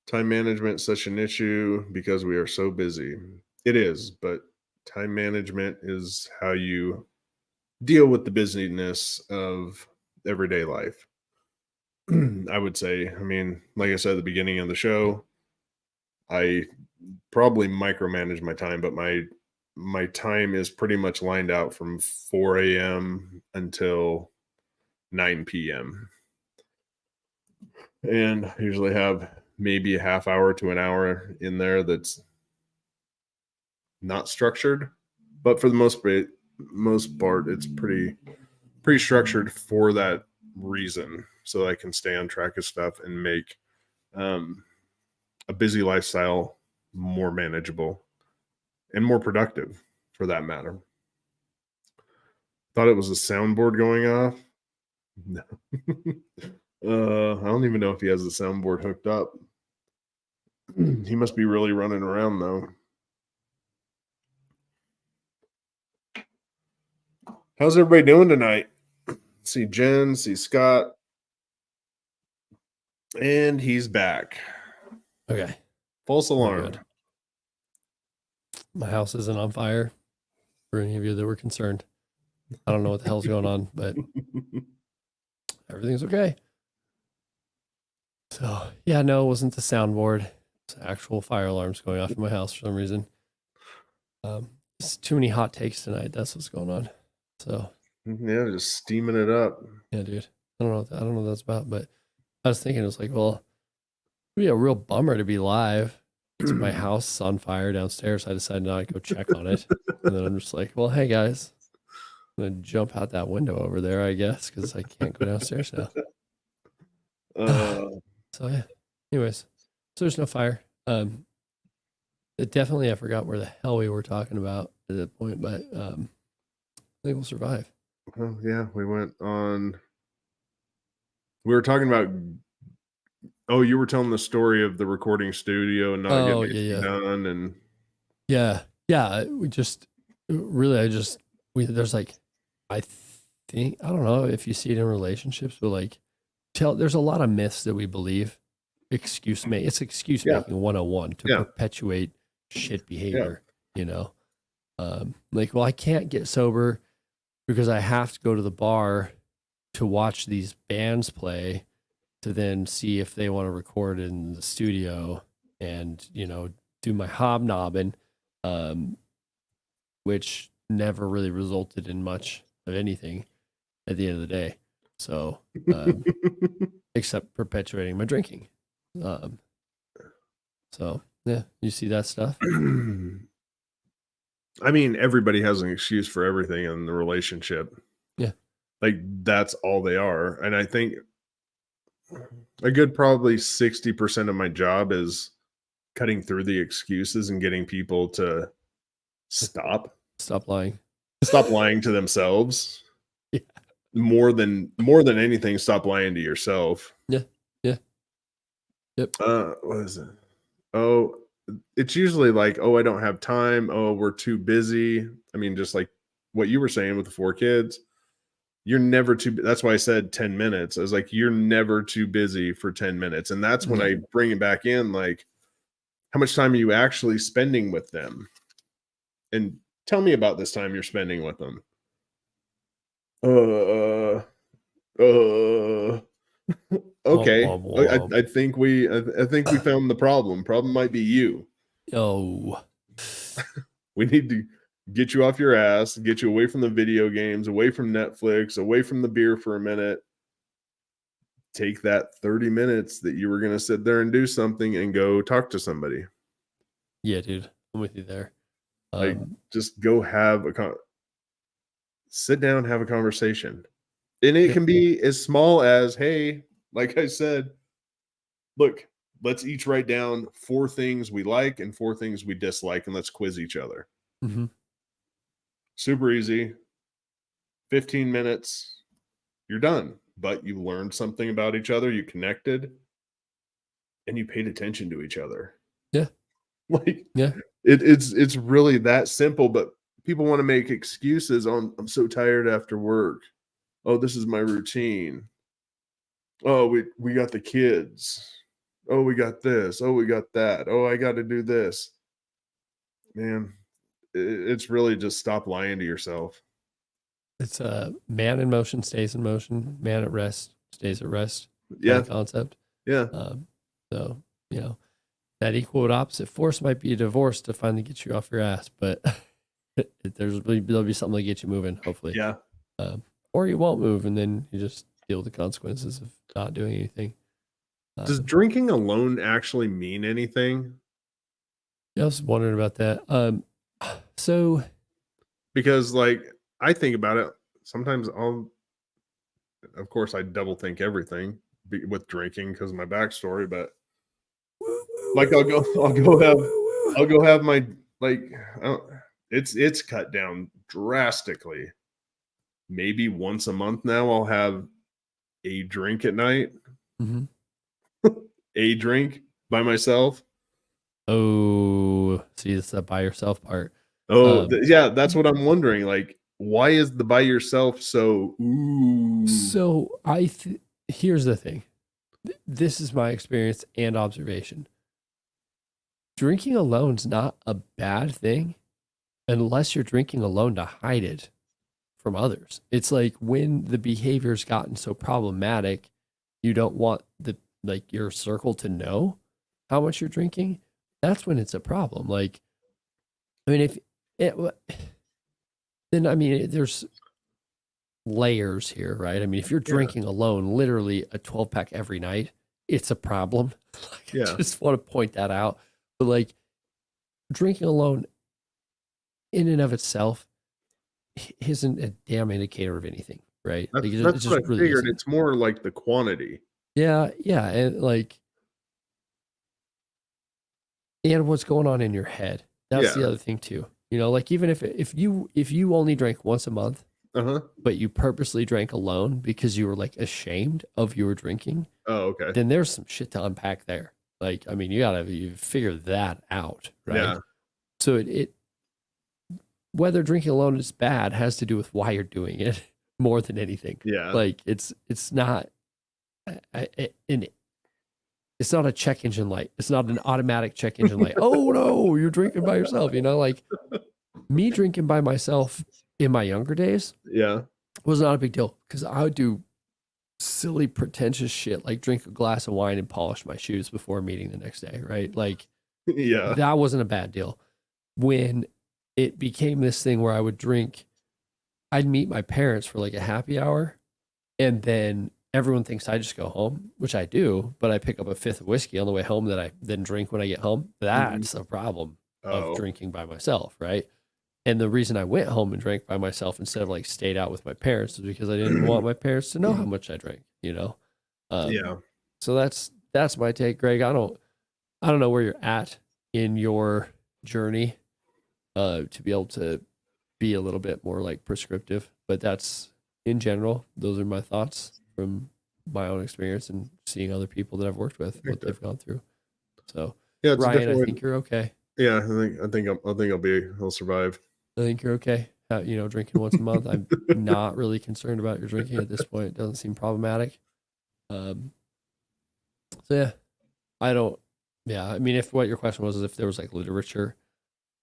Time management such an issue because we are so busy. It is, but time management is how you deal with the busyness of everyday life. I would say, I mean, like I said at the beginning of the show, I probably micromanage my time, but my time is pretty much lined out from 4 a.m. until 9 p.m. And I usually have maybe a half hour to an hour in there that's not structured, but for the most part, it's pretty structured for that reason, so that I can stay on track of stuff and make a busy lifestyle more manageable and more productive, for that matter. Thought it was a soundboard going off. No. I don't even know if he has the soundboard hooked up. He must be really running around though. How's everybody doing tonight? See Jen, see Scott, and he's back. Okay. False Very alarm. good. My house isn't on fire for any of you that were concerned. I don't know what the hell's going on, but everything's okay. So, yeah, no, it wasn't the soundboard. It's actual fire alarms going off in my house for some reason. It's too many hot takes tonight. That's what's going on. So, Yeah, just steaming it up. yeah, dude. I don't know what that's about, but I was thinking, it was like, well, it'd be a real bummer to be live. It's my house on fire downstairs. I decided not to go check on it. And then I'm just like, well, hey guys, I'm gonna jump out that window over there, I guess, because I can't go downstairs now. So yeah. Anyways, so there's no fire. Definitely I forgot where the hell we were talking about at that point, but I think we'll survive. Well, yeah, we went on. We were talking about. Oh, you were telling the story of the recording studio and not Oh, getting anything yeah. done, and Yeah. We just really, there's like, I think, I don't know if you see it in relationships, but like, there's a lot of myths that we believe. It's excuse Yeah. making 101 to Yeah. perpetuate shit behavior, you know? Like, well, I can't get sober because I have to go to the bar to watch these bands play to then see if they want to record in the studio and, do my hobnobbing, which never really resulted in much of anything at the end of the day. So, except perpetuating my drinking. So yeah, you see that stuff. I mean, everybody has an excuse for everything in the relationship. Yeah. Like that's all they are. And I think a good probably 60% of my job is cutting through the excuses and getting people to stop lying. Stop lying to themselves. Yeah. More than anything, stop lying to yourself. Yeah. Yep. What is it? Oh, it's usually like, oh, I don't have time. Oh, we're too busy. I mean, just like what you were saying with the 4 kids, you're never too. That's why I said 10 minutes. I was like, you're never too busy for 10 minutes. And that's when I bring it back in, like, how much time are you actually spending with them? And tell me about this time you're spending with them. Okay. I think we found the problem. Problem might be you. Oh. We need to get you off your ass, get you away from the video games, away from Netflix, away from the beer for a minute. Take that 30 minutes that you were going to sit there and do something and go talk to somebody. Yeah, dude. I'm with you there. Like, just go sit down, have a conversation. And it can be as small as, hey, like I said, look, let's each write down 4 things we like and 4 things we dislike, and let's quiz each other. Mm-hmm. Super easy. 15 minutes, you're done. But you learned something about each other, you connected, and you paid attention to each other. Yeah. Like, yeah. It's really that simple, but people want to make excuses on, I'm so tired after work. Oh, this is my routine. Oh, we got the kids. Oh, we got this. Oh, we got that. Oh, I got to do this. Man, it's really just stop lying to yourself. It's man in motion stays in motion. Man at rest stays at rest. Yeah. Concept. Yeah. So, that equal and opposite force might be a divorce to finally get you off your ass, but there'll be something to get you moving, hopefully. Yeah. Or you won't move, and then you just deal with the consequences of not doing anything. Does drinking alone actually mean anything? Yeah, I was wondering about that. So Because like I think about it, sometimes of course I double think everything with drinking because of my backstory, but like I'll go have my like it's cut down drastically. Maybe once a month now I'll have a drink at night, Mhm. a drink by myself. Oh, see, it's that by yourself part. Oh, yeah, that's what I'm wondering. Like, why is the by yourself so? Ooh, So here's the thing. This is my experience and observation. Drinking alone's not a bad thing unless you're drinking alone to hide it from others. It's like when the behavior's gotten so problematic, you don't want your circle to know how much you're drinking. That's when it's a problem. Like, I mean, if it, then I mean, there's layers here, right? I mean, if you're Yeah. drinking alone, literally a 12 pack every night, it's a problem. Like, Yeah. I just want to point that out. But like drinking alone in and of itself isn't a damn indicator of anything, right? Like, it that's just what I really figured. isn't. It's more like the quantity. Yeah, yeah, and like, and what's going on in your head. That's the Yeah. other thing too. You know, like even if you only drank once a month, Uh-huh. but you purposely drank alone because you were like ashamed of your drinking, Oh, okay. then there's some shit to unpack there. Like, I mean, you figure that out, right? Yeah. So it whether drinking alone is bad has to do with why you're doing it more than anything. Yeah. Like it's not it's not a check engine light. It's not an automatic check engine light. Oh no, you're drinking by yourself. You know, like me drinking by myself in my younger days Yeah. was not a big deal because I would do silly, pretentious shit like drink a glass of wine and polish my shoes before a meeting the next day, right? Like Yeah. that wasn't a bad deal. When it became this thing where I would drink, I'd meet my parents for like a happy hour, and then everyone thinks I just go home, which I do, but I pick up a fifth of whiskey on the way home that I then drink when I get home. That's a problem of Oh. drinking by myself, right? And the reason I went home and drank by myself instead of like stayed out with my parents is because I didn't want my parents to know how much I drank, you know? Yeah. So that's my take, Greg. I don't know where you're at in your journey to be able to be a little bit more like prescriptive, but that's in general, those are my thoughts from my own experience and seeing other people that I've worked with, what they've gone through. So Yeah, it's a Ryan, different I way. think you're okay. Yeah, I think I'll survive. I think you're okay. You know, drinking once a month. I'm not really concerned about your drinking at this point. It doesn't seem problematic. So yeah, I don't. Yeah, I mean, if what your question was is if there was like literature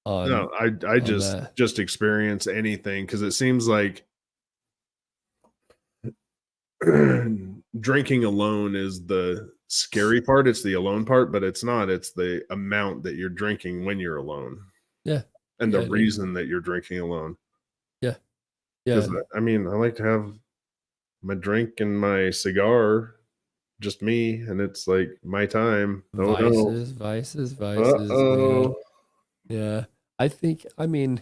on No, I on that. just experience anything because it seems like drinking alone is the scary part. It's the alone part, but it's not. It's the amount that you're drinking when you're alone. Yeah, And yeah, the dude. reason that you're drinking alone. Yeah, Because I mean, I like to have my drink and my cigar, just me, and it's like my time. Oh no. Vices, man. Uh-oh. Yeah, I think. I mean,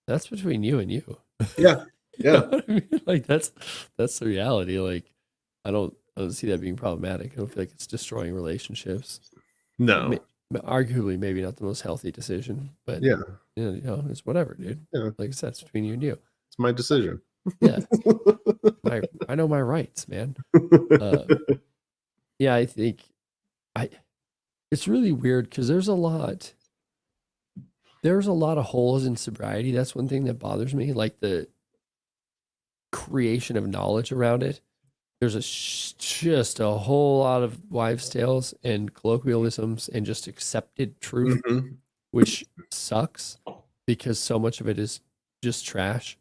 that's between you and you. Yeah. You know Yeah. what I mean? Like that's the reality. Like I don't see that being problematic. I don't feel like it's destroying relationships. No. Arguably, maybe not the most healthy decision, but Yeah. you know, it's whatever, dude. Yeah. Like I said, it's between you and you. It's my decision. Yeah, I know my rights, man. Yeah, I think it's really weird because there's a lot of holes in sobriety. That's one thing that bothers me, like the creation of knowledge around it. There's just a whole lot of wives' tales and colloquialisms and just accepted truth, Mhm. which sucks because so much of it is just trash.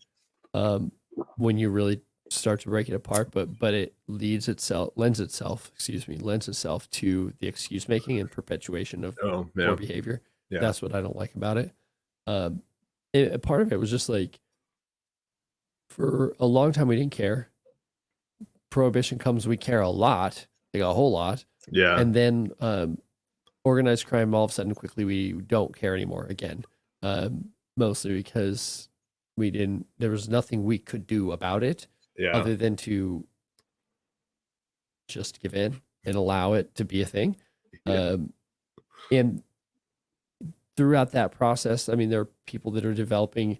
When you really start to break it apart, but it lends itself to the excuse making and perpetuation of Oh, poor yeah. behavior. Yeah. That's what I don't like about it. Part of it was just like, for a long time we didn't care. Prohibition comes, we care a lot, like a whole lot, Yeah. and then organized crime, all of a sudden, quickly we don't care anymore again. Mostly because there was nothing we could do about it Yeah. other than to just give in and allow it to be a thing. Yeah. And throughout that process, I mean, there are people that are developing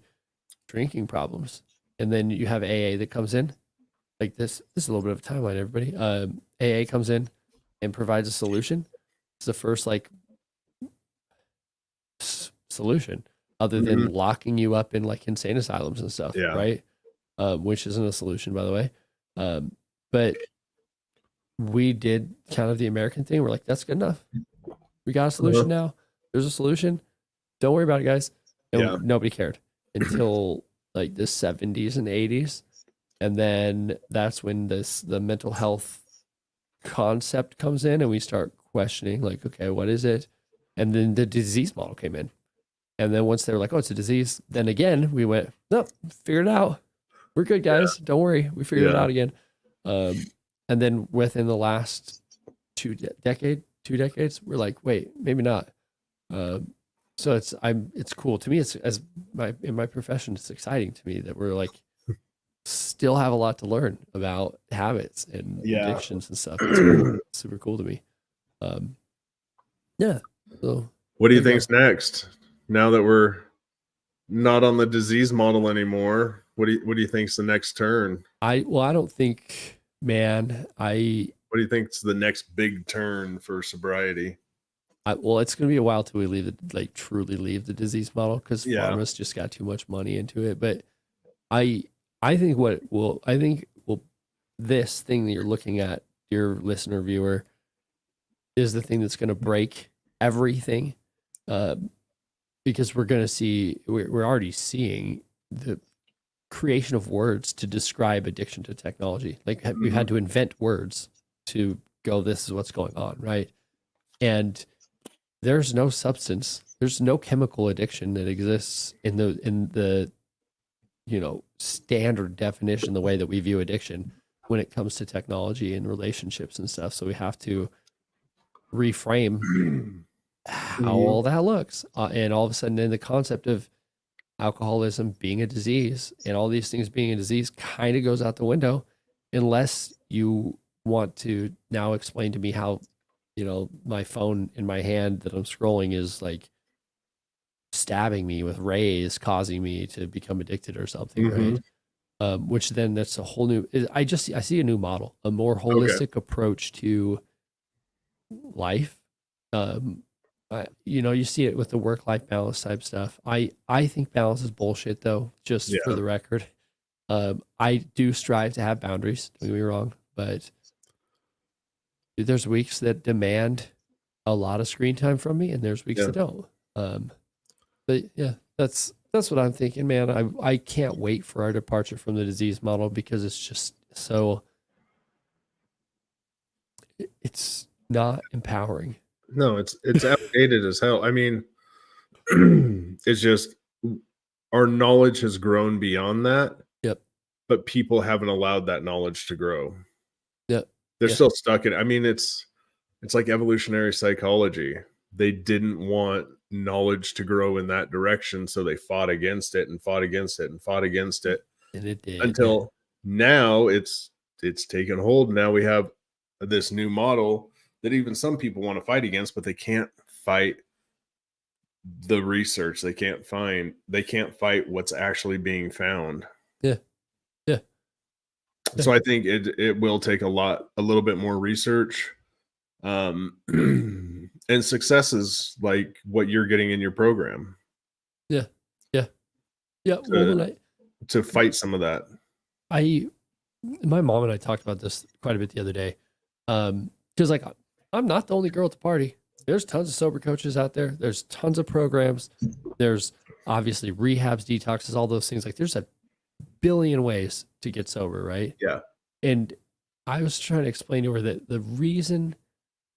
drinking problems, and then you have AA that comes in. Like this is a little bit of a timeline, everybody. AA comes in and provides a solution. It's the first like solution, other than locking you up in like insane asylums and stuff, Yeah. right? Which isn't a solution, by the way. But we did kind of the American thing. We're like, that's good enough. We got a solution now. There's a solution. Don't worry about it, guys. And Yeah. nobody cared until like the 70s and 80s. And then that's when the mental health concept comes in, and we start questioning, like, okay, what is it? And then the disease model came in. And then once they were like, oh, it's a disease, then again, we went, no, figured it out. We're good, guys. Don't worry. We figured it out again. And then within the last two decades, we're like, wait, maybe not. So it's cool to me. It's in my profession, it's exciting to me that we're like, still have a lot to learn about habits and addictions and stuff. It's cool. It's super cool to me. Yeah. So what do you think's next? Now that we're not on the disease model anymore, what do you think's the next turn? I don't think, man, what do you think's the next big turn for sobriety? Well, it's going to be a while till we truly leave the disease model, because pharmacists just got too much money into it. But I think this thing that you're looking at, your listener viewer, is the thing that's going to break everything. Because we're already seeing the creation of words to describe addiction to technology. Like we've had to invent words to go, this is what's going on, right? And there's no substance, there's no chemical addiction that exists in the standard definition, the way that we view addiction when it comes to technology and relationships and stuff. So we have to reframe how all that looks. And all of a sudden, then the concept of alcoholism being a disease and all these things being a disease kind of goes out the window, unless you want to now explain to me how, my phone in my hand that I'm scrolling is like stabbing me with rays, causing me to become addicted or something, right? Which then that's a whole new, I see a new model, a more holistic approach to life. You see it with the work-life balance type stuff. I think balance is bullshit, though, just for the record. I do strive to have boundaries, don't get me wrong, but there's weeks that demand a lot of screen time from me, and there's weeks that don't. But yeah, that's what I'm thinking, man. I can't wait for our departure from the disease model, because it's just so, it's not empowering. No, it's outdated as hell. I mean, it's just our knowledge has grown beyond that. Yep. But people haven't allowed that knowledge to grow. Yep. They're still stuck in. I mean, it's like evolutionary psychology. They didn't want knowledge to grow in that direction, so they fought against it and fought against it and fought against it. And it did. Until now it's taken hold. Now we have this new model that even some people want to fight against, but they can't fight the research. They can't fight what's actually being found. Yeah. So I think it will take a little bit more research. And successes like what you're getting in your program. Yeah. To fight some of that. My mom and I talked about this quite a bit the other day. Because like, I'm not the only girl at the party. There's tons of sober coaches out there. There's tons of programs. There's obviously rehabs, detoxes, all those things. Like there's a billion ways to get sober, right? Yeah. And I was trying to explain to her that the reason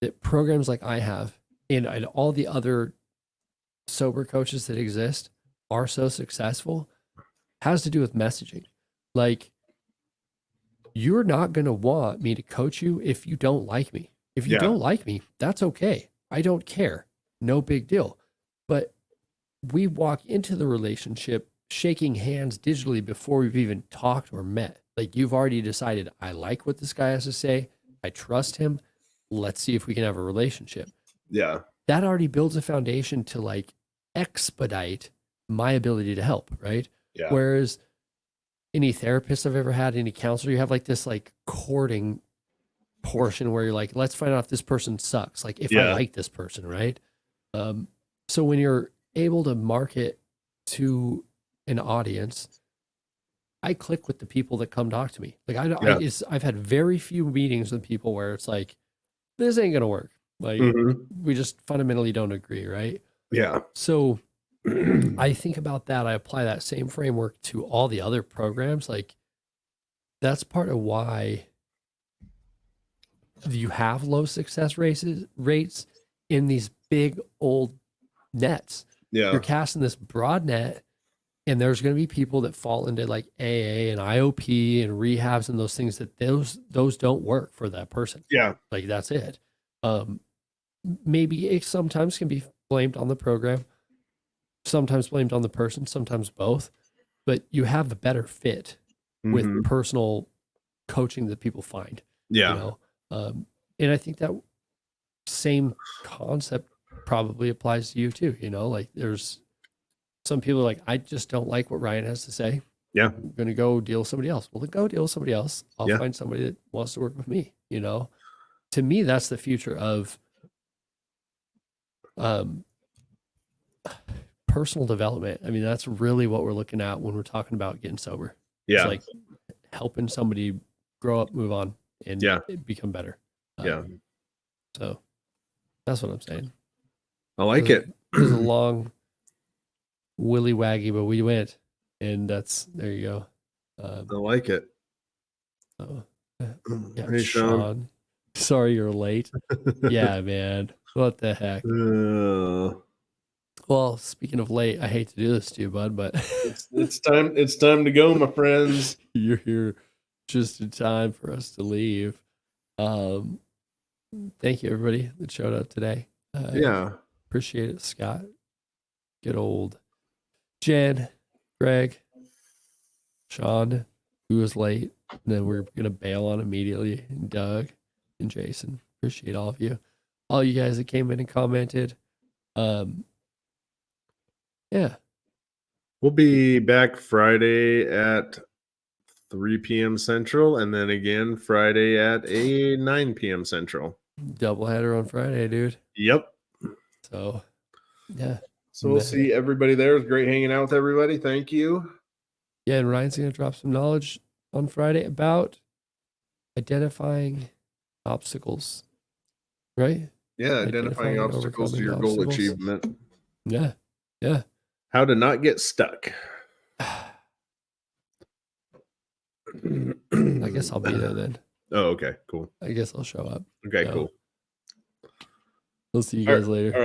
that programs like I have and all the other sober coaches that exist are so successful has to do with messaging. Like, you're not going to want me to coach you if you don't like me. If you Yeah. don't like me, that's okay. I don't care. No big deal. But we walk into the relationship shaking hands digitally before we've even talked or met. Like, you've already decided, I like what this guy has to say. I trust him. Let's see if we can have a relationship. Yeah. That already builds a foundation to like expedite my ability to help, right? Yeah. Whereas any therapist I've ever had, any counselor, you have like this like courting portion where you're like, let's find out if this person sucks. Like, if I Yeah. like this person, right? So when you're able to market to an audience, I click with the people that come talk to me. Like, I've had very few meetings with people where it's like, this ain't gonna work. Like, Mhm. we just fundamentally don't agree, right? Yeah. So I think about that. I apply that same framework to all the other programs. Like, that's part of why you have low success rates in these big old nets. Yeah. You're casting this broad net, and there's going to be people that fall into like AA and IOP and rehabs and those things that those don't work for that person. Yeah. Like, that's it. Maybe it sometimes can be blamed on the program, sometimes blamed on the person, sometimes both, but you have a better fit with Mhm. personal coaching that people find, Yeah. you know? And I think that same concept probably applies to you too, you know, like there's some people like, I just don't like what Ryan has to say. Yeah. I'm going to go deal with somebody else. Well, then go deal with somebody else. I'll Yeah. find somebody that wants to work with me, you know? To me, that's the future of personal development. I mean, that's really what we're looking at when we're talking about getting sober. Yeah. It's like helping somebody grow up, move on, and Yeah. become better. Yeah. So that's what I'm saying. I like it. It was a long willy waggy, but we went, and there you go. I like it. So, yeah, Hey, Sean. Sorry you're late. Yeah, man. What the heck? Well, speaking of late, I hate to do this to you, bud, but it's time. It's time to go, my friends. You're here just in time for us to leave. Thank you, everybody that showed up today. Yeah. Appreciate it, Scott. Good old Jen, Greg, Sean, who was late. And then we're going to bail on immediately. And Doug and Jason. Appreciate all of you. All you guys that came in and commented. Yeah. We'll be back Friday at 3 p.m. Central, and then again Friday at 9 p.m. Central. Doubleheader on Friday, dude. Yep. So, yeah. So we'll see everybody there. It was great hanging out with everybody. Thank you. Yeah, and Ryan's going to drop some knowledge on Friday about identifying obstacles, right? Yeah, identifying obstacles to your goal achievement. Yeah, yeah. How to not get stuck. I guess I'll be there then. Oh, okay, cool. I guess I'll show up. Okay, cool. We'll see you guys later. All right.